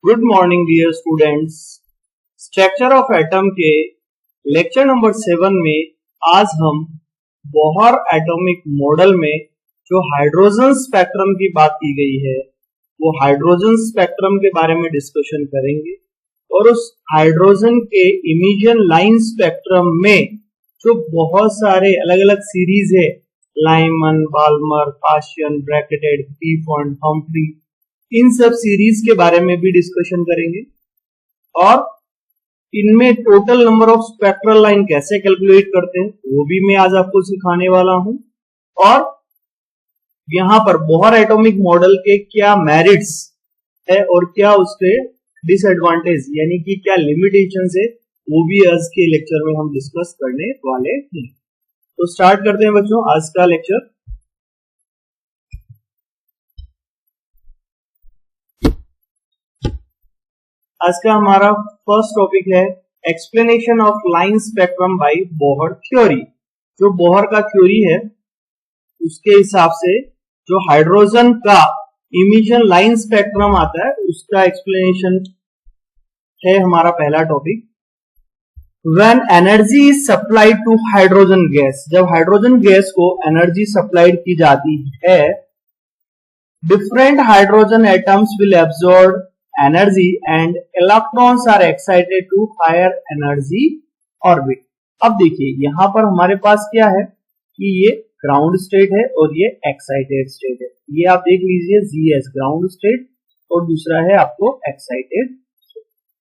Good morning dear students. Structure of atom के lecture number 7 में आज हम बोहर एटॉमिक मॉडल में जो हाइड्रोजन स्पेक्ट्रम की बात की गई है वो हाइड्रोजन स्पेक्ट्रम के बारे में डिस्कशन करेंगे और उस हाइड्रोजन के इमिशन लाइन स्पेक्ट्रम में जो बहुत सारे अलग अलग सीरीज है, लाइमन, बाल्मर, काशियन, ब्रैकेटेड, पीफॉन्ट, हम्फ्री, इन सब सीरीज के बारे में भी डिस्कशन करेंगे और इनमें total number of spectral line कैसे कैलकुलेट करते हैं वो भी मैं आज आपको सिखाने वाला हूं। और यहां पर बोहर एटॉमिक मॉडल के क्या मेरिट्स है और क्या उसके डिसएडवांटेज यानी कि क्या लिमिटेशंस है वो भी आज के लेक्चर में हम डिस्कस करने वाले हैं। तो स्टार्ट करते हैं बच्चों आज का लेक्चर। आज का हमारा फर्स्ट टॉपिक है explanation of line spectrum by Bohr theory. जो बोहर का थ्योरी है उसके हिसाब से जो हाइड्रोजन का इमिशन लाइन स्पेक्ट्रम आता है उसका एक्सप्लेनेशन है हमारा पहला topic. When energy is supplied to hydrogen gas, जब हाइड्रोजन गैस को एनर्जी सप्लाइड की जाती है, different hydrogen atoms will absorb energy and electrons are excited to higher energy orbit। अब देखिए यहां पर हमारे पास क्या है कि ये ग्राउंड स्टेट है और ये एक्साइटेड स्टेट है। ये आप देख लीजिए GS ग्राउंड स्टेट और दूसरा है आपको एक्साइटेड।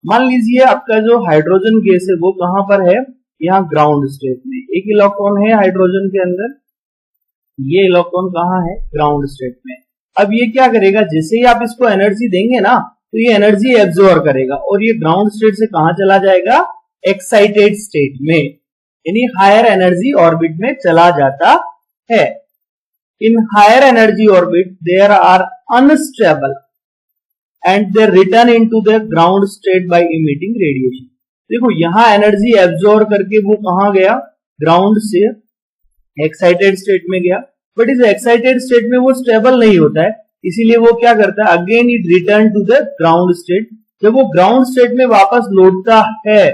मान लीजिए आपका जो हाइड्रोजन गैस है वो कहां पर है, यहाँ ग्राउंड स्टेट में। एक इलेक्ट्रॉन है हाइड्रोजन के अंदर, ये इलेक्ट्रॉन कहां है, ग्राउंड स्टेट में। अब ये क्या करेगा, जैसे ही आप इसको एनर्जी देंगे ना तो ये एनर्जी एब्जॉर्ब करेगा और ये ग्राउंड स्टेट से कहां चला जाएगा, एक्साइटेड स्टेट में, यानी हायर एनर्जी ऑर्बिट में चला जाता है। In higher energy orbit there are unstable and they return into the ground state by emitting radiation. देखो यहां एनर्जी एब्जॉर्ब करके वो कहां गया, ग्राउंड से एक्साइटेड स्टेट में गया, बट इस एक्साइटेड स्टेट में वो स्टेबल नहीं होता है, इसीलिए वो क्या करता है, again it return to the ground state. जब वो ग्राउंड स्टेट में वापस लौटता है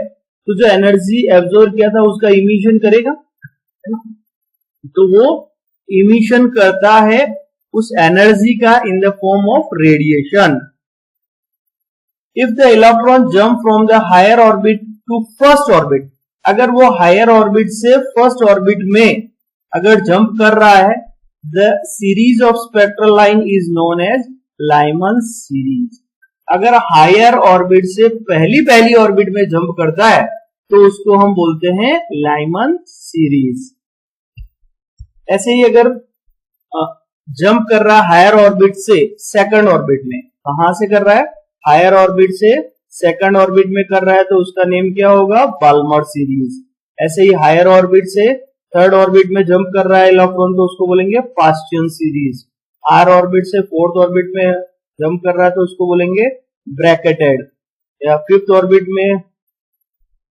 तो जो एनर्जी एब्जॉर्ब किया था उसका इमिशन करेगा, तो वो इमिशन करता है उस एनर्जी का in the form of radiation. If the electron jump from the higher orbit to first orbit, अगर वो हायर ऑर्बिट से फर्स्ट ऑर्बिट में अगर जंप कर रहा है, the series of spectral line is known as Lyman series। अगर higher orbit से पहली ऑर्बिट में जंप करता है तो उसको हम बोलते हैं लाइमन सीरीज। ऐसे ही अगर जंप कर रहा है हायर ऑर्बिट से सेकंड ऑर्बिट में, कहां से कर रहा है, हायर ऑर्बिट से सेकंड ऑर्बिट में कर रहा है तो उसका नेम क्या होगा, बाल्मर सीरीज। ऐसे ही हायर ऑर्बिट से थर्ड ऑर्बिट में जंप कर रहा है इलेक्ट्रॉन तो उसको बोलेंगे पास्टियन सीरीज। आर ऑर्बिट से फोर्थ ऑर्बिट में जंप कर रहा है तो उसको बोलेंगे ब्रैकेटेड। या फिफ्थ ऑर्बिट में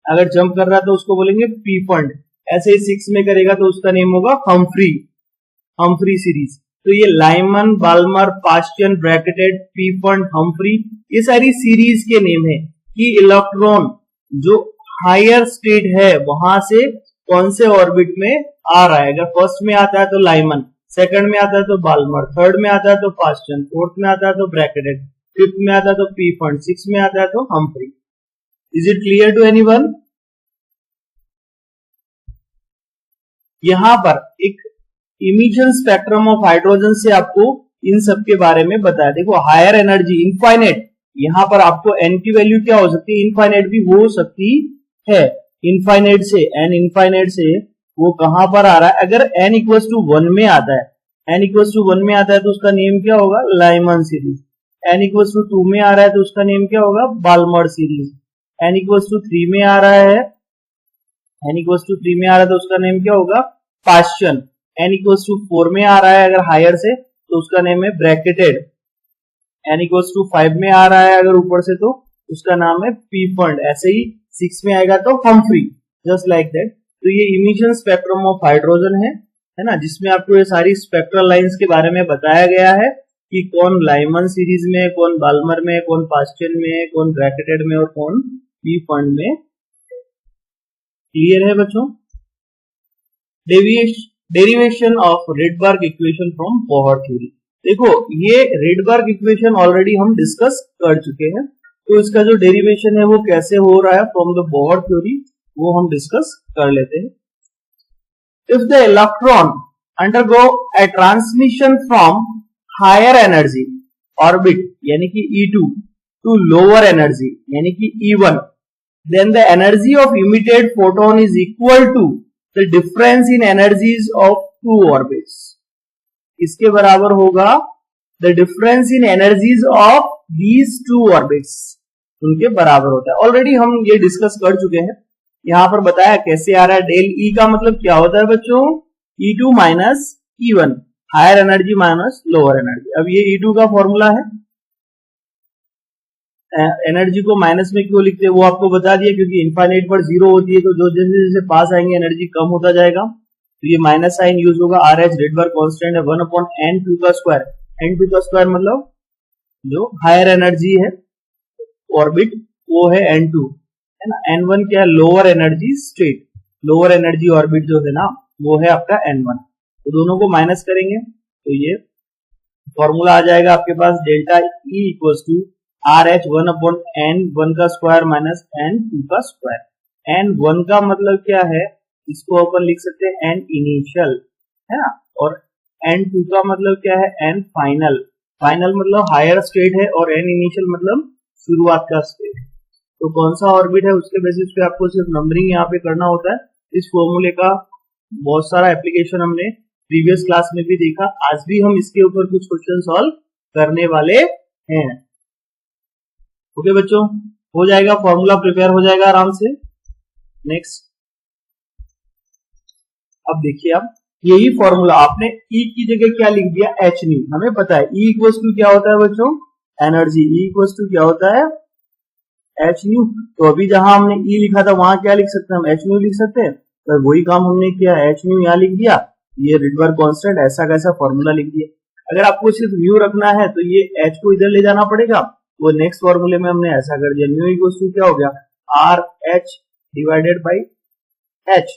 अगर जंप कर रहा है तो उसको बोलेंगे पीफॉन्ट। ऐसे ही 6 में करेगा तो उसका नेम होगा हम्फ्री सीरीज। तो ये लाइमन, बाल्मर, पास्टियन, ब्रैकेटेड, पीफॉन्ट, हम्फ्री, ये सारी सीरीज के नेम है कि इलेक्ट्रॉन जो हायर स्टेट है वहां से कौन से ऑर्बिट में आ रहा है। अगर फर्स्ट में आता है तो लाइमन, सेकंड में आता है तो बाल्मर, थर्ड में आता है तो पास्टियन, फोर्थ में आता है तो ब्रैकेटेड, फिफ्थ में आता है तो पीफॉन्ट, सिक्स में आता है तो Humphrey. Is it clear to anyone? यहां पर एक इमिशन स्पेक्ट्रम ऑफ हाइड्रोजन से आपको इन सब के बारे में बताया। देखो हायर एनर्जी इनफाइनाइट, यहां पर आपको एन की वैल्यू क्या हो सकती है, इनफाइनाइट भी हो सकती है। इनफाइनाइट से एन इनफाइनाइट से वो कहां पर आ रहा है, अगर n इक्वल टू 1 में आता है, n इक्वल टू 1 में आता है तो उसका नेम क्या होगा, Lyman series. n equal to 2 में आ रहा है तो उसका नेम क्या होगा, Balmer series. n equal to 3 में आ रहा है, n इक्वल टू 3 में आ रहा है तो उसका नेम क्या होगा, पास्टियन। n इक्वल टू 4 में आ रहा है अगर हायर से तो उसका नेम है ब्रैकेटेड। n इक्वल टू 5 में आ रहा है अगर ऊपर से तो उसका नाम है पीफॉन्ट। ऐसे ही 6 में आएगा तो हम्फ्री, जस्ट लाइक दैट। तो ये इमिशन स्पेक्ट्रम ऑफ हाइड्रोजन है ना, जिसमें आपको ये सारी स्पेक्ट्रल लाइंस के बारे में बताया गया है कि कौन लाइमन सीरीज में, कौन बाल्मर में, कौन पास्चन में, कौन ब्रैकेटेड में और कौन पी फंड में। क्लियर है बच्चों? Derivation of Rydberg equation from Bohr theory. देखो ये रिडबर्ग इक्वेशन ऑलरेडी हम डिस्कस कर चुके हैं, तो इसका जो डेरिवेशन है वो कैसे हो रहा है फ्रॉम द बोहर थ्योरी वो हम डिस्कस कर लेते हैं। If the electron undergo a transmission from higher energy orbit यानी कि E2 to lower energy यानी कि E1, then the energy of emitted photon is equal to the difference in energies of two orbits। इसके बराबर होगा the difference in energies of these two orbits, उनके बराबर होता है। ऑलरेडी हम ये डिस्कस कर चुके हैं, यहां पर बताया कैसे आ रहा है। डेल ई का मतलब क्या होता है बच्चों? E2 minus E1, higher energy minus lower energy. अब ये E2 का फॉर्मूला है, एनर्जी को माइनस में क्यों लिखते हैं वो आपको बता दिया, क्योंकि इनफाइनाइट पर जीरो होती है, तो जो जैसे जैसे पास आएंगे एनर्जी कम होता जाएगा, तो ये माइनस साइन यूज होगा। RH रिडबर्ग कांस्टेंट है 1/n2 का स्क्वायर, n2 का स्क्वायर मतलब जो हायर एनर्जी है ऑर्बिट वो है n2 है ना, n1 क्या है? Lower energy state, lower energy orbit जो है ना वो है आपका n1। तो दोनों को माइनस करेंगे तो ये फॉर्मूला आ जाएगा आपके पास, delta E equals to RH 1/n1 का स्क्वायर माइनस n2 का स्क्वायर। n1 का मतलब क्या है? इसको अपन लिख सकते हैं n इनिशियल है ना, और n2 का मतलब क्या है? n final. फाइनल मतलब हायर स्टेट है और n इनिशियल मतलब शुरुआत का स्टेट। तो कौन सा ऑर्बिट है उसके बेसिस पे आपको सिर्फ नंबरिंग यहाँ पे करना होता है। इस फॉर्मूले का बहुत सारा एप्लीकेशन हमने प्रीवियस क्लास में भी देखा, आज भी हम इसके ऊपर कुछ क्वेश्चन सॉल्व करने वाले हैं। ओके बच्चों, हो जाएगा, फॉर्मूला प्रिपेयर हो जाएगा आराम से। नेक्स्ट, अब देखिए, अब यही फॉर्मूला आपने E की जगह क्या लिख दिया? h new. हमें पता है E इक्वल्स टू क्या होता है बच्चों? एनर्जी। E इक्वल्स टू क्या होता है? h new. तो अभी जहां हमने E लिखा था वहां क्या लिख सकते हैं? हम h न्यू लिख सकते हैं। तो वही काम हमने किया, h न्यू यहाँ लिख दिया, ये रिडबर्ग कांस्टेंट ऐसा कैसा फॉर्मूला लिख दिया। अगर आपको सिर्फ न्यू रखना है तो ये h को इधर ले जाना पड़ेगा, वो नेक्स्ट फॉर्मूले में हमने ऐसा कर दिया। न्यू इक्वल्स टू क्या हो गया? RH divided by h।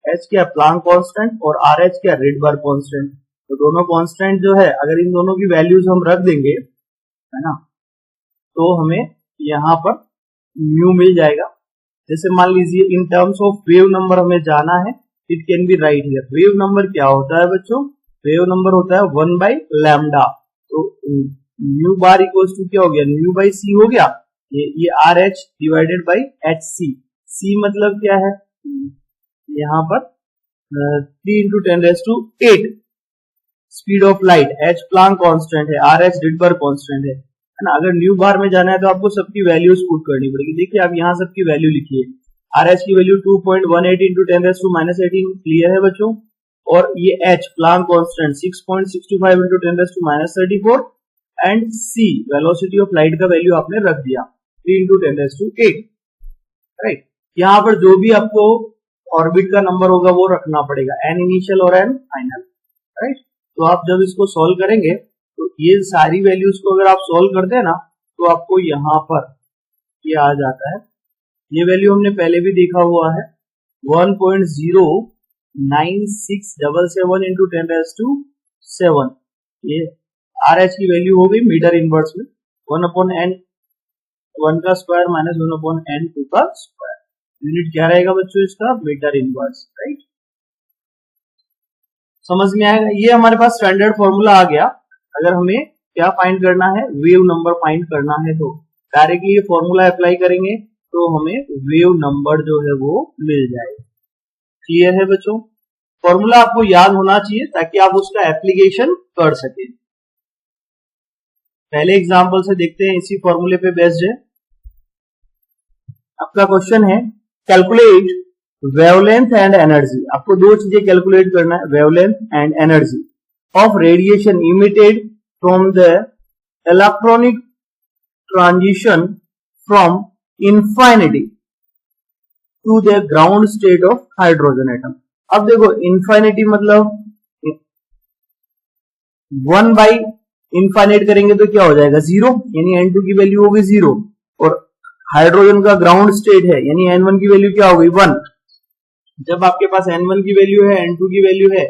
h क्या? प्लांक कांस्टेंट, और RH क्या? Rydberg constant. तो दोनों कांस्टेंट जो है अगर इन दोनों की वैल्यूज हम रख देंगे है ना, तो हमें यहाँ पर न्यू मिल जाएगा। जैसे मान लीजिए in terms of wave number हमें जाना है, it can be right here. Wave number क्या होता है बच्चों? वेव नंबर होता है 1/लैम्डा। तो न्यू बार इक्वल्स टू क्या हो गया? न्यू बाई सी हो गया। ये RH divided by HC। C मतलब क्या है? यहाँ पर 3 × 10⁸ speed of light. H Planck constant है, RH रिडबर्ग कांस्टेंट है ना। अगर न्यू बार में जाना है तो आपको सबकी वैल्यूज पुट करनी पड़ेगी। देखिए आप यहाँ सबकी वैल्यू लिखिए। RH की वैल्यू 2.18 × 10⁻18। क्लियर है बच्चों? और ये H Planck constant 6.65 × 10⁻34 and C velocity of light का वैल्यू आपने रख दिया 3 × 10⁸, राइट। यहाँ पर जो भी आपको ऑर्बिट का नंबर होगा वो रखना पड़ेगा, n इनिशियल और n फाइनल, राइट। तो आप जब इसको सॉल्व करेंगे तो ये सारी वैल्यूज को अगर आप सॉल्व करते हैं ना तो आपको यहाँ पर ये आ जाता है। ये वैल्यू हमने पहले भी देखा हुआ है, 1.09677 × 10⁻7। ये RH की वैल्यू हो गई मीटर इनवर्स में 1/n1 का स्क्वायर माइनस 1/n2 का स्क्वायर। यूनिट क्या रहेगा बच्चों इसका? Metre inverse, right. समझ में आएगा? ये हमारे पास स्टैंडर्ड फॉर्मूला आ गया। अगर हमें क्या फाइंड करना है? वेव नंबर फाइंड करना है, तो डायरेक्टली ये फॉर्मूला अप्लाई करेंगे तो हमें वेव नंबर जो है वो मिल जाएगा। क्लियर है बच्चों? फॉर्मूला आपको याद होना चाहिए ताकि आप उसका एप्लीकेशन कर सकें। पहले एग्जांपल से देखते हैं, इसी फॉर्मूले पे बेस्ड है। आपका क्वेश्चन है कैलकुलेट वेवलेंथ एंड एनर्जी। आपको दो चीजें कैलकुलेट करना है, wavelength and energy of radiation emitted from the electronic transition from infinity to the ground state of hydrogen atom. अब देखो इंफिनिटी मतलब 1/n इनफाइनाइट करेंगे तो क्या हो जाएगा 0, यानी N2 की वैल्यू होगी 0, और हाइड्रोजन का ग्राउंड स्टेट है यानी N1 की वैल्यू क्या होगी 1। जब आपके पास N1 की वैल्यू है, N2 की वैल्यू है,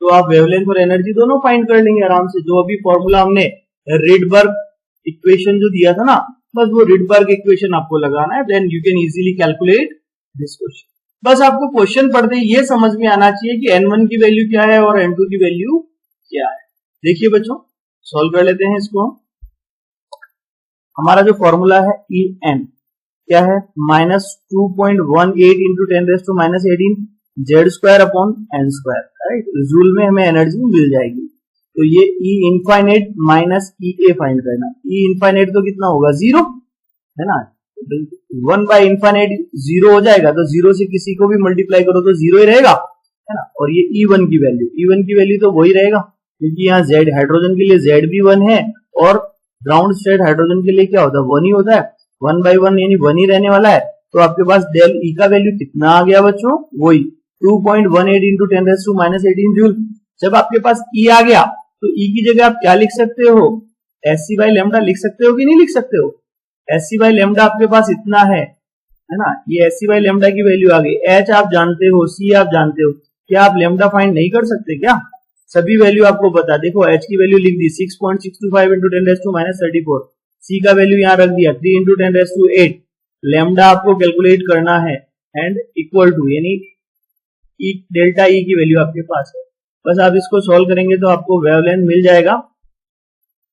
तो आप वेवलेंथ और एनर्जी दोनों फाइंड कर लेंगे आराम से। जो अभी फॉर्मूला हमने रिडबर्ग इक्वेशन जो दिया था ना, बस वो रिडबर्ग इक्वेशन आपको लगाना है, then you can easily calculate this question. बस आपको क्वेश्चन पढ़ते ही ये समझ में आना चाहिए कि N1 की वैल्यू क्या है और N2 की वैल्यू क्या है। देखिए बच्चों, सॉल्व कर लेते हैं इसको। हमारा जो फॉर्मूला है En क्या है, -2.18 into 10⁻⁻18 Z² upon N², right. Joule में हमें एनर्जी मिल जाएगी। तो ये E infinite minus EA find करना। E इनफाइनाइट तो कितना होगा 0, है ना। 1 बाय इनफाइनाइट 0 हो जाएगा, तो 0 से किसी को भी मल्टीप्लाई करो तो 0 ही रहेगा, है ना। और ये E1 की वैल्यू तो वही रहेगा, क्योंकि यहाँ Z हाइड्रोजन के लिए Z भी 1 है, और ग्राउंड स्टेट हाइड्रोजन के लिए क्या होता है 1 ही होता है। 1 बाई 1 यानी 1 ही रहने वाला है। तो आपके पास डेल E का वैल्यू कितना आ गया बच्चों, वही 2.18 इंटू 10⁻⁻18 जूल। जब आपके पास E आ गया तो E की जगह आप क्या लिख सकते हो, SC बाई लैम्डा लिख सकते हो कि नहीं लिख सकते हो। SC बाई लैम्डा आपके पास इतना है ना। ये SC बाई लैम्डा की वैल्यू आ गई। H आप जानते हो, C आप जानते हो, क्या आप लैम्डा फाइंड नहीं कर सकते क्या। सभी वैल्यू आपको पता है। देखो H की वैल्यू लिख दी 6.625 इंटू 10⁻34, C का वैल्यू यहाँ रख दिया 3 इंटू 10⁸। लैम्डा आपको कैलकुलेट करना है, एंड इक्वल टू यानी डेल्टा E की वैल्यू आपके पास है। बस आप इसको सॉल्व करेंगे तो आपको वेवलेंथ मिल जाएगा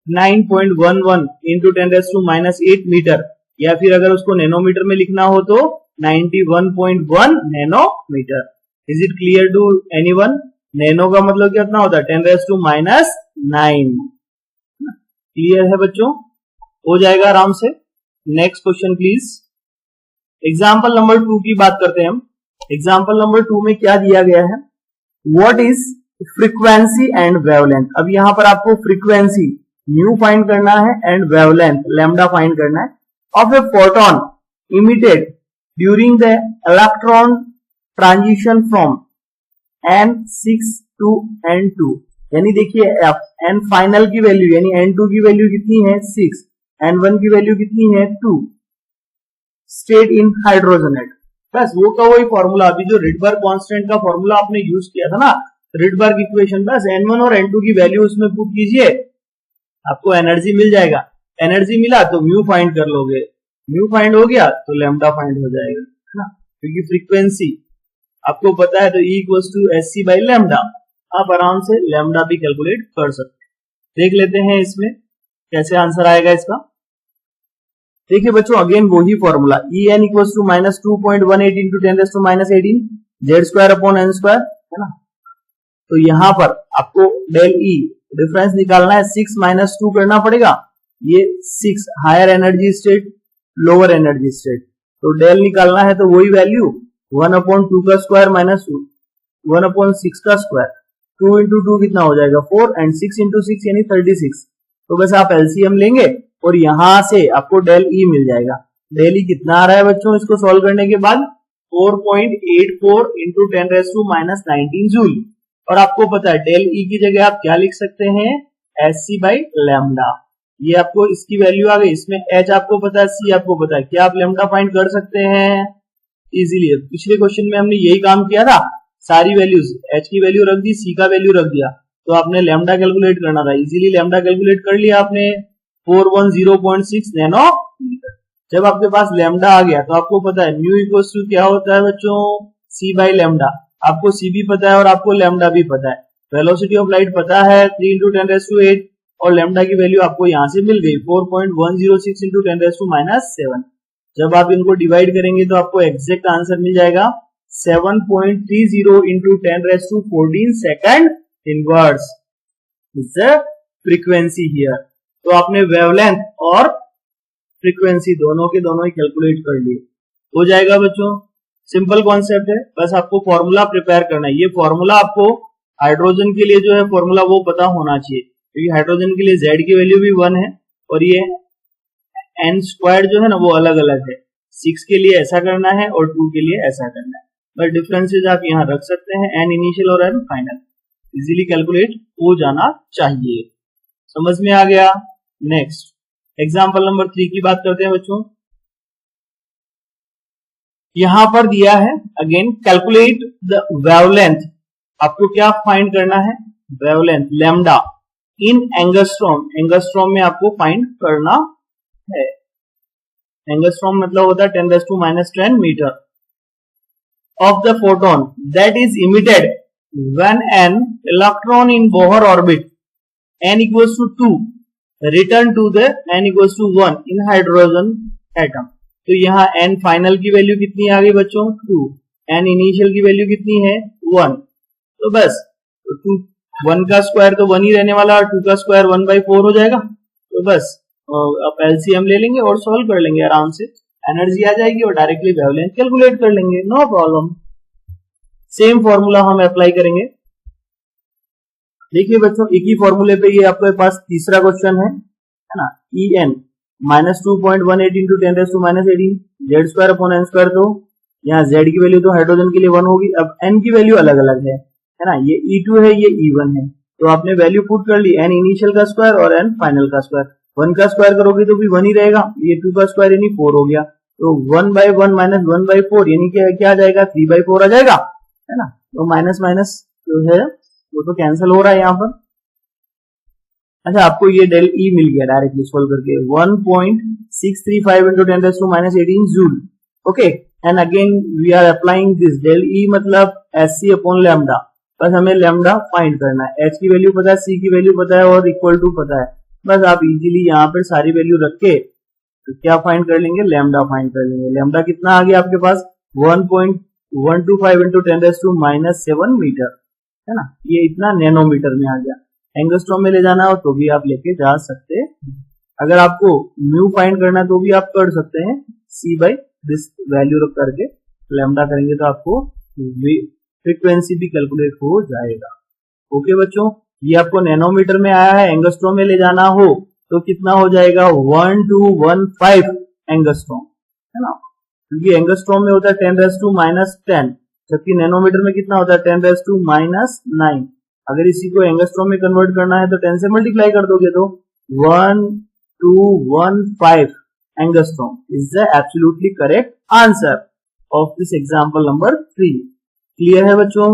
9.11 इंटू 10⁻8 मीटर, या फिर अगर उसको नैनोमीटर में लिखना हो तो 91.1 nanometre. Is it clear to anyone. Nano का मतलब कितना होता है 10⁻9। क्लियर है बच्चों, हो जाएगा आराम से। Next question please. Example number 2 की बात करते हैं हम। एग्जाम्पल नंबर 2 में क्या दिया गया है, what is frequency and wavelength. अब यहां पर आपको फ्रीक्वेंसी म्यू फाइंड करना है एंड वेवलेंथ लैम्डा फाइंड करना है of a photon emitted during the electron transition from N6 to N2। यानी देखिए N फाइनल की वैल्यू यानी N2 की वैल्यू कितनी है 6, N1 की वैल्यू कितनी है 2, स्टेट इन हाइड्रोजन एटम। बस वो का वही फॉर्मूला, अभी जो रिडबर्ग कांस्टेंट का फॉर्मूला आपने यूज किया था ना, रिडबर्ग इक्वेशन, बस N1 और N2 की वैल्यू उसमें पुट कीजिए, आपको एनर्जी मिल जाएगा। एनर्जी मिला तो म्यू फाइंड कर लोगे, म्यू फाइंड हो गया तो लैम्डा फाइंड हो जाएगा, है ना। क्योंकि फ्रीक्वेंसी आपको पता है तो E equals to SC by lambda. आप आराम से लैम्डा भी कैलकुलेट कर सकते हैं। देख लेते हैं इसमें कैसे आंसर आएगा इसका। देखिए बच्चों, अगेन वही formula En equals to -2.18 into 10⁻18 Z² upon N², है ना। तो यहां पर आपको डेल E डिफरेंस निकालना है, 6 - 2 करना पड़ेगा। ये 6 higher energy state, lower energy state, तो डेल निकालना है तो वही वैल्यू 1/2 का स्क्वायर माइनस 1/6 का स्क्वायर। 2 इंटू 2 कितना हो जाएगा 4, एंड 6 इंटू 6 यानी 36। तो बस आप एलसीएम लेंगे और यहां से आपको डेल ई मिल जाएगा। डेल ई कितना आ रहा है बच्चों, इसको सॉल्व करने के बाद 4.84 इंटू 10⁻⁻19 जूल। और आपको पता है डेल ई की जगह आप क्या लिख सकते हैं, SC बाई लैम्डा। ये आपको इसकी वैल्यू आ गई। इसमें H आपको पता है, C आपको पता है, क्या आप लैम्डा फाइंड कर सकते हैं इजीली। पिछले क्वेश्चन में हमने यही काम किया था, सारी वैल्यूज H की वैल्यू रख दी, C का वैल्यू रख दिया, तो आपने लैम्डा कैलकुलेट करना था। इजीली लैम्डा कैलकुलेट कर लिया आपने 410.6 नैनोमीटर। जब आपके पास लैम्डा आ गया तो आपको पता है म्यू इक्वल्स टू क्या होता है बच्चों, C बाई लैम्डा। आपको C भी पता है और आपको लैम्डा भी पता है। वेलोसिटी ऑफ लाइट पता है 3 इंटू 10⁻8, और लैम्डा की वैल्यू आपको यहां से मिल गई 4.106 इंटू 10⁻7। जब आप इनको डिवाइड करेंगे तो आपको एग्जैक्ट आंसर मिल जाएगा 7.30 into 10⁻14 second inverse is the frequency here. तो आपने वेवलेंथ और फ्रीक्वेंसी दोनों के दोनों ही कैलकुलेट कर लिए। हो जाएगा बच्चों, सिंपल कॉन्सेप्ट है, बस आपको फॉर्मूला प्रिपेयर करना है। ये फॉर्मूला आपको हाइड्रोजन के लिए जो है फॉर्मूला वो पता होना चाहिए, क्योंकि हाइड्रोजन के लिए Z की वैल्यू भी 1 है और ये N² जो है ना वो अलग अलग है। 6 के लिए ऐसा करना है और 2 के लिए ऐसा करना है, बट डिफरेंसेस आप यहाँ रख सकते हैं, N इनिशियल और N फाइनल, इजीली कैलकुलेट हो जाना चाहिए। समझ में आ गया। नेक्स्ट एग्जाम्पल नंबर 3 की बात करते हैं बच्चों। यहां पर दिया है अगेन कैलकुलेट द वेवलेंथ। आपको क्या फाइंड करना है? वेवलेंथ लैम्डा इन एंगस्ट्रॉम। एंगस्ट्रॉम में आपको फाइंड करना है। एंगस्ट्रॉम मतलब होता है 10⁻⁻10 metre of the photon that is emitted when an electron in Bohr orbit n equals to 2 return to the n equals to 1 in hydrogen atom। तो यहाँ n final की वैल्यू कितनी आ गई बच्चों? 2। n इनिशियल की वैल्यू कितनी है? 1। तो बस तो 2 1 का स्क्वायर तो 1 ही रहने वाला और 2 का स्क्वायर 1/4 हो जाएगा। तो बस अब एलसीएम ले लेंगे और सॉल्व कर लेंगे आराम से, एनर्जी आ जाएगी और डायरेक्टली वेवलेंथ कैलकुलेट कर लेंगे, नो प्रॉब्लम। सेम फॉर्मूला हम अप्लाई करेंगे। देखिए बच्चों एक ही फॉर्मूले पे ये आपके पास तीसरा क्वेश्चन है ना। En -2.18 into 10⁻⁻18 Z square upon N square. तो यहाँ जेड की वैल्यू तो हाइड्रोजन के लिए 1 होगी। अब एन की वैल्यू अलग अलग है ना, ये E2 है ये E1 है। तो आपने वैल्यू पुट कर ली, एन इनिशियल का स्क्वायर और एन फाइनल का स्क्वायर। 1 का स्क्वायर करोगे तो भी 1 ही रहेगा, ये 2 का स्क्वायर यानी 4 हो गया। तो 1/1 माइनस 1/4 यानी क्या आ जाएगा? 3/4 आ जाएगा, है ना। तो माइनस माइनस जो है वो तो कैंसिल हो रहा है यहाँ पर। अच्छा आपको ये डेल ई मिल गया डायरेक्टली सोल्व करके 1.635 into 10⁻⁻18 joule. Okay and again we are applying this del E मतलब SC अपॉन लैम्डा। बस हमें लैम्डा फाइंड करना है। H की वैल्यू पता है, C की वैल्यू पता है और इक्वल टू पता है। बस आप इजीली यहाँ पर सारी वैल्यू रख के तो क्या फाइंड कर लेंगे? लैम्डा फाइंड कर लेंगे। लैम्डा कितना आ गया आपके पास? 1.125 इंटू 10⁻⁷ मीटर, है ना। ये इतना नैनोमीटर में आ गया। एंगस्ट्रॉम में ले जाना हो तो भी आप लेके जा सकते हैं। अगर आपको म्यू फाइंड करना है तो भी आप कर सकते हैं, C बाई दिस वैल्यू रख करके लैम्डा करेंगे तो आपको फ्रीक्वेंसी भी कैलकुलेट हो जाएगा। ओके बच्चों, ये आपको नैनोमीटर में आया है। एंगस्ट्रॉम में ले जाना हो तो कितना हो जाएगा? 1215 एंगस्ट्रॉम, है ना, क्योंकि एंगस्ट्रॉम में होता है 10⁻⁻10 जबकि नैनोमीटर में कितना होता है? 10⁻⁹। अगर इसी को एंगस्ट्रॉम में कन्वर्ट करना है तो 10 से मल्टीप्लाई कर दोगे तो 1215 angstrom is the absolutely correct answer of this example number 3। Clear है बच्चों?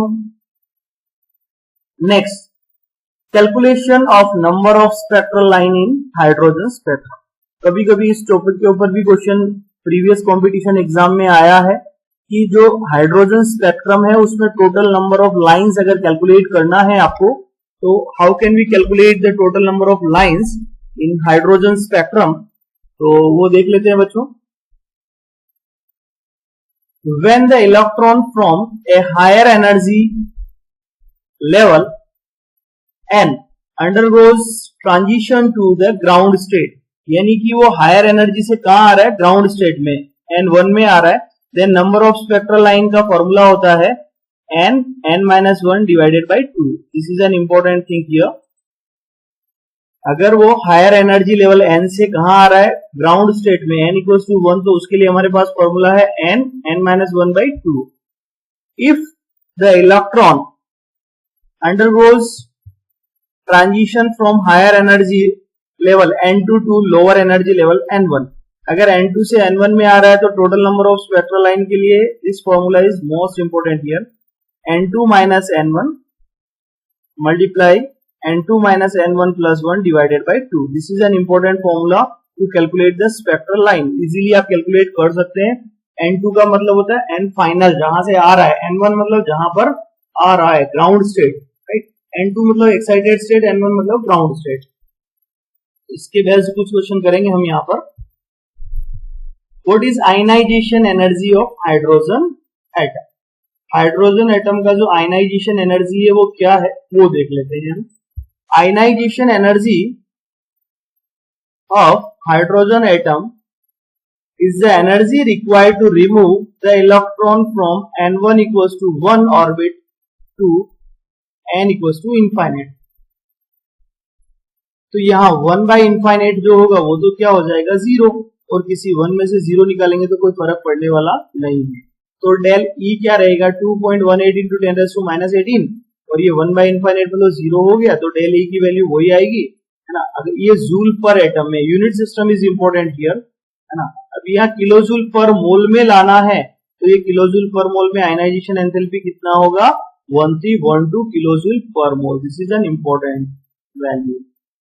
Next calculation of number of spectral line in hydrogen spectrum. कभी कभी इस टॉपिक के ऊपर भी क्वेश्चन प्रीवियस कंपटीशन एग्जाम में आया है कि जो हाइड्रोजन स्पेक्ट्रम है उसमें टोटल नंबर ऑफ लाइंस अगर कैलकुलेट करना है आपको तो how can we calculate the total number of lines in hydrogen spectrum. तो वो देख लेते हैं बच्चों। When the electron from a higher energy level n undergoes transition to the ground state, यानी कि वो हायर एनर्जी से कहां आ रहा है? ग्राउंड स्टेट में, n1 में आ रहा है। Then number of spectral line का फॉर्मूला होता है n-1 divided by 2। This is an important thing here. अगर वो हायर एनर्जी लेवल n से कहां आ रहा है? ग्राउंड स्टेट में, n इक्वल्स टू 1, तो उसके लिए हमारे पास फॉर्मूला है n-1/2। If the electron undergoes transition from higher energy level n2 to lower energy level n1, अगर n2 से n1 में आ रहा है तो total number of spectral line के लिए this formula is most important here. n2 minus n1 multiply n2 minus n1 plus 1 divided by 2। This is an important formula to calculate the spectral line. Easily आप calculate कर सकते हैं। n2 का मतलब होता है n फाइनल, जहां से आ रहा है। n1 मतलब जहां पर आ रहा है, ग्राउंड स्टेट, राइट। n2 मतलब एक्साइटेड स्टेट, n1 मतलब ग्राउंड स्टेट। इसके बेस कुछ क्वेश्चन करेंगे हम यहाँ पर। What is ionization energy of hydrogen atom. Hydrogen atom का जो आयनाइजेशन एनर्जी है वो क्या है वो देख लेते हैं हम। Ionization energy of hydrogen atom is the energy required to remove the electron from n1 equals to 1 orbit to n equals to infinite। तो यहाँ 1 by infinite जो होगा वो तो क्या हो जाएगा? 0, और किसी 1 में से 0 निकालेंगे तो कोई फर्क पड़ने वाला नहीं है। तो डेल E क्या रहेगा? 2.18 इंटू 10⁻⁻18, और ये 1 by infinite मतलब 0 हो गया तो डेल E की वैल्यू वही आएगी, है ना। अगर ये जूल पर एटम में, unit system is important here, है ना। अब यहाँ किलोजूल पर मोल में लाना है, तो ये किलोजूल पर मोल में आयनाइजेशन एंथैल्पी कितना होगा, 1312 kilojoule per mole. This is an important value.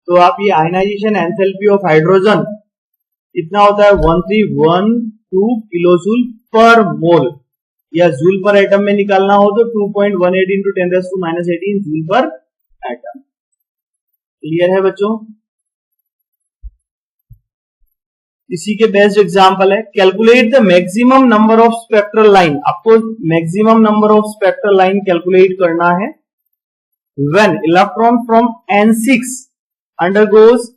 तो आप ये आयनाइजेशन एंथैल्पी ऑफ हाइड्रोजन कितना होता है, 1312 किलोजूल पर मोल, या जूल पर एटम में निकालना हो तो 2.18 into 10⁻18 joule per atom. Clear है बच्चों। इसी के बेस्ट एग्जांपल है, calculate the maximum number of spectral line. आपको maximum number of spectral line calculate करना है when electron from N6 undergoes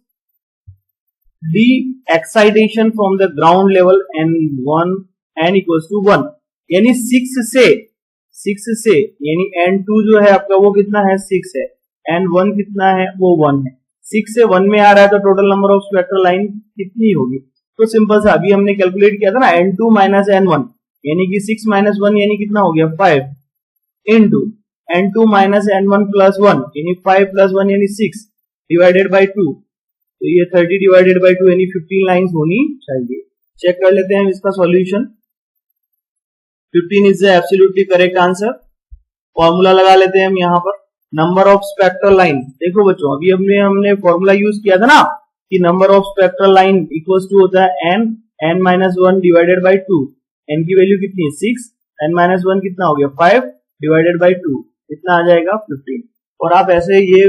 de excitation from the ground level N1 N equals to 1, यानी 6 से यानी N2 जो है आपका वो कितना है, 6 है, N1 कितना है, वो 1 है। 6 से 1 में आ रहा है तो total number of spectral line कितनी होगी, तो सिंपल सा अभी हमने कैलकुलेट किया था ना, N2 माइनस N1 यानी कि 6 माइनस 1 यानी कितना हो गया 5 into N2 minus N1 plus 1 यानी 5 प्लस 1 यानी 6 डिवाइडेड बाई 2, तो ये 30 डिवाइडेड बाई 2 यानी 15 लाइंस होनी चाहिए। चेक कर लेते हैं इसका solution. 15 is the absolutely correct answer. Formula लगा लेते हैं हम यहाँ पर, नंबर ऑफ स्पेक्ट्रल लाइन। देखो बच्चों अभी हमने फॉर्मूला यूज किया था ना कि number of spectral line equals to होता है n minus 1 divided by 2। n की वैल्यू कितनी है 6, n माइनस 1 कितना हो गया 5 डिवाइडेड बाई 2, कितना आ जाएगा 15। और आप ऐसे ये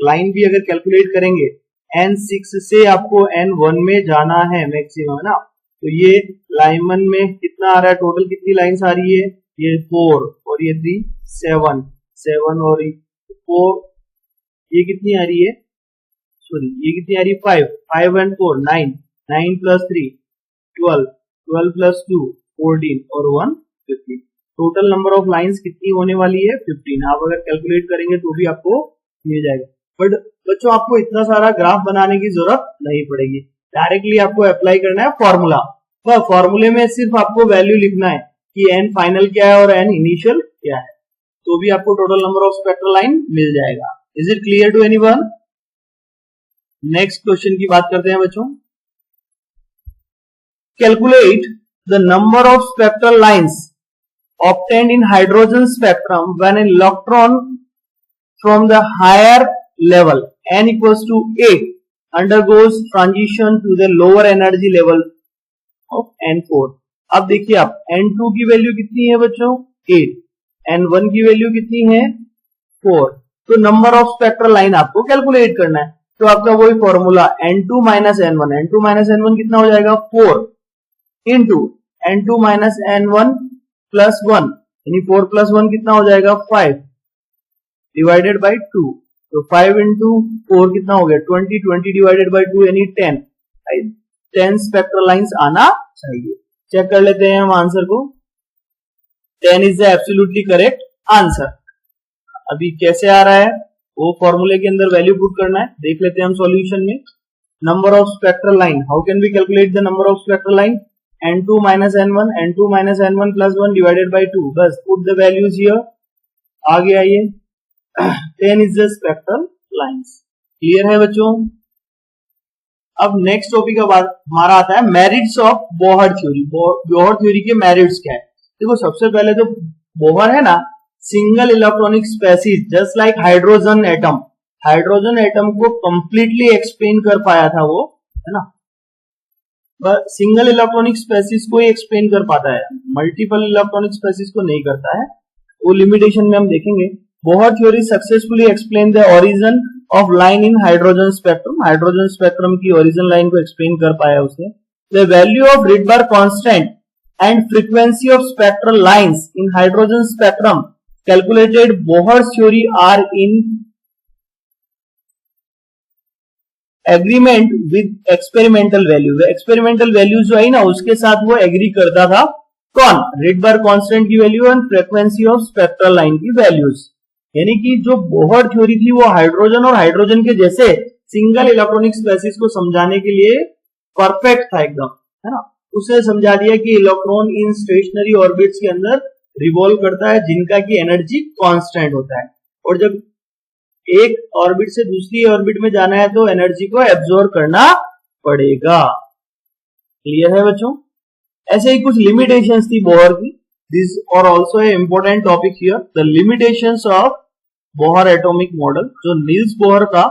लाइन भी अगर कैलकुलेट करेंगे, n6 से आपको n1 में जाना है मैक्सिमम, है ना, तो ये लाइन में कितना आ रहा है, टोटल कितनी लाइंस आ रही है, ये 4 और ये 3 7 और 4, ये कितनी आ रही है, सॉरी ये कितनी आ रही है 5 एंड 4 9 प्लस 3 12 प्लस 2 14 और 1 15। टोटल नंबर ऑफ लाइंस कितनी होने वाली है 15। आप अगर कैलकुलेट करेंगे तो भी आपको मिल जाएगा। बट बच्चों आपको इतना सारा ग्राफ बनाने की जरूरत नहीं पड़ेगी, डायरेक्टली आपको अप्लाई करना है फॉर्मूला। फॉर्मूले में सिर्फ आपको वैल्यू लिखना है कि n फाइनल क्या है और n इनिशियल क्या है, तो भी आपको total number of spectral line मिल जाएगा। Is it clear to anyone? Next question की बात करते हैं बच्चों। Calculate the number of spectral lines obtained in hydrogen spectrum when an electron from the higher level n equals to 8 undergoes transition to the lower energy level of n4। अब देखिए आप n2 की value कितनी है बच्चों 8, n1 की value कितनी है 4, तो नंबर ऑफ स्पेक्ट्रल लाइन आपको कैलकुलेट करना है। तो आपका वही फॉर्मूला n2 माइनस n1 कितना हो जाएगा 4 into n2 minus n1 plus 1 यानी 4 प्लस 1 कितना हो जाएगा 5 डिवाइडेड बाई 2, तो 5 इंटू 4 कितना हो गया 20 डिवाइडेड बाई 2 यानी 10 स्पेक्ट्रल लाइंस आना चाहिए। चेक कर लेते हैं हम आंसर को। 10 is the absolutely correct answer. अभी कैसे आ रहा है वो फॉर्मूले के अंदर वैल्यू पुट करना है, देख लेते हैं हम सॉल्यूशन में। Number of spectral line, how can we calculate the number of spectral line, n2 minus n1 plus 1 divided by 2, बस put the values here। आ गया ये 10 is the spectral lines। Clear है बच्चों? अब नेक्स्ट टॉपिक हमारा आता है merits of Bohr theory. Bohr theory के मेरिट्स क्या है? देखो सबसे पहले तो बोहर है ना single electronic species just like hydrogen atom. Hydrogen atom को कंप्लीटली एक्सप्लेन कर पाया था वो, है ना, सिंगल इलेक्ट्रॉनिक स्पेसीज को ही एक्सप्लेन कर पाता है, मल्टीपल इलेक्ट्रॉनिक स्पेसीज को नहीं करता है। वो लिमिटेशन में हम देखेंगे। Bohr theory successfully explain the origin of line in hydrogen spectrum. Hydrogen spectrum की ओरिजिन लाइन को एक्सप्लेन कर पाया उसने। The value of Rydberg constant and frequency of spectral lines in hydrogen spectrum calculated Bohr theory are in agreement with experimental value. Experimental value जो है ना उसके साथ वो एग्री करता था। कौन? रिडबर्ग कांस्टेंट की value and frequency of spectral line की वैल्यूज। यानी कि जो बोहर थ्योरी थी वो हाइड्रोजन और हाइड्रोजन के जैसे सिंगल इलेक्ट्रॉनिक स्पेसीज को समझाने के लिए परफेक्ट था एकदम, है ना। उसने समझा दिया कि इलेक्ट्रॉन इन स्टेशनरी ऑर्बिट्स के अंदर रिवॉल्व करता है जिनका की एनर्जी कांस्टेंट होता है, और जब एक ऑर्बिट से दूसरी ऑर्बिट में जाना है तो एनर्जी को एब्जॉर्ब करना पड़ेगा। क्लियर है बच्चों? ऐसे ही कुछ लिमिटेशंस थी बोहर की। दिस और also a important topic here, the limitations of Bohr atomic model. जो नील्स बोहर का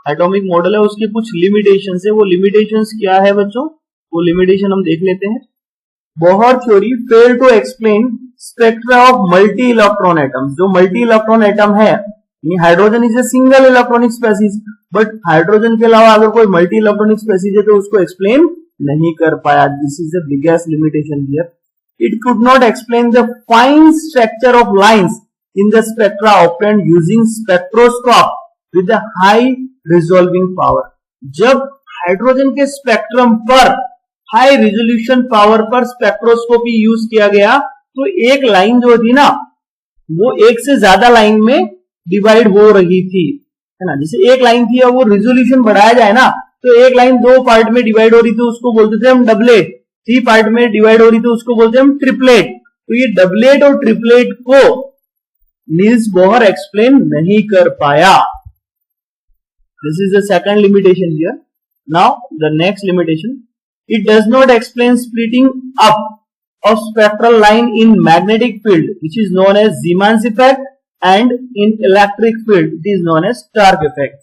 एटॉमिक मॉडल है उसके कुछ लिमिटेशंस है। वो लिमिटेशंस क्या है बच्चों? वो लिमिटेशन हम देख लेते हैं। Bohr theory fail to explain spectra of multi electron atoms. जो मल्टी इलेक्ट्रॉन एटम है, hydrogen is a single electronic species, but hydrogen के अलावा अगर कोई मल्टी इलेक्ट्रॉनिक स्पेसीज है तो उसको एक्सप्लेन नहीं कर पाया। This is the biggest limitation here. It could not explain the fine structure of lines in the spectra obtained using spectroscope with high resolving power. जब हाइड्रोजन के स्पेक्ट्रम पर high resolution power पर spectroscopy use किया गया तो एक line जो थी ना वो एक से ज्यादा लाइन में डिवाइड हो रही थी, है ना। जैसे एक लाइन थी और वो रिजोल्यूशन बढ़ाया जाए ना तो एक लाइन दो पार्ट में डिवाइड हो रही थी उसको बोलते थे हम डबलेट, 3 पार्ट में डिवाइड हो रही थी उसको बोलते हम ट्रिपलेट। तो ये डबलेट और ट्रिपलेट को नील्स बोहर एक्सप्लेन नहीं कर पाया। This is the second limitation here. Now the next limitation, it does not explain splitting up of spectral line in magnetic field which is known as Zeeman's effect and in electric field it is known as Stark effect।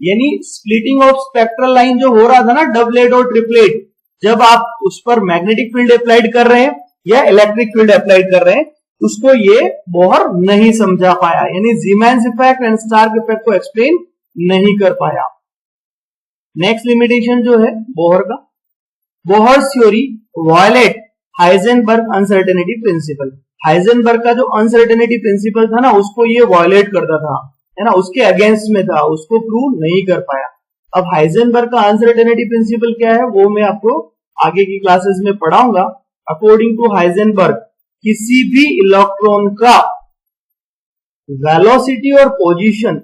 यानी splitting of spectral line जो हो रहा था ना doublet और triplet, जब आप उस पर मैग्नेटिक फील्ड अप्लाइड कर रहे हैं या इलेक्ट्रिक फील्ड अप्लाइड कर रहे हैं उसको ये बोहर नहीं समझा पाया, यानी Zeeman's effect and Stark effect को एक्सप्लेन नहीं कर पाया। नेक्स्ट लिमिटेशन जो है बोहर का, Bohr's theory violate Heisenberg uncertainty principle. Heisenberg का जो अनसर्टेनिटी प्रिंसिपल था ना उसको ये वायलेट करता था, है ना, उसके अगेंस्ट में था, उसको प्रूव नहीं कर पाया। अब हाइजेनबर्ग का अनसर्टेनिटी प्रिंसिपल क्या है वो मैं आपको आगे की क्लासेस में पढ़ाऊंगा। अकॉर्डिंग टू हाइजेनबर्ग किसी भी इलेक्ट्रॉन का वेलोसिटी और पोजीशन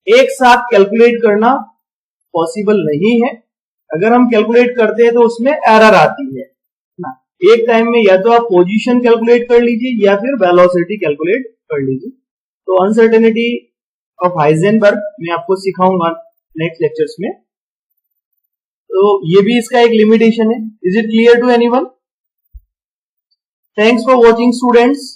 एक साथ कैलकुलेट करना पॉसिबल नहीं है। अगर हम कैलकुलेट करते हैं तो उसमें एरर आती है ना। एक टाइम में या तो आप पोजीशन कैलकुलेट कर लीजिए या फिर वेलोसिटी कैलकुलेट कर लीजिए। तो अनसर्टेनिटी ऑफ हाइजेनबर्ग मैं आपको सिखाऊंगा नेक्स्ट लेक्चर्स में। तो ये भी इसका एक लिमिटेशन है। Is it clear to anyone? Thanks for watching students.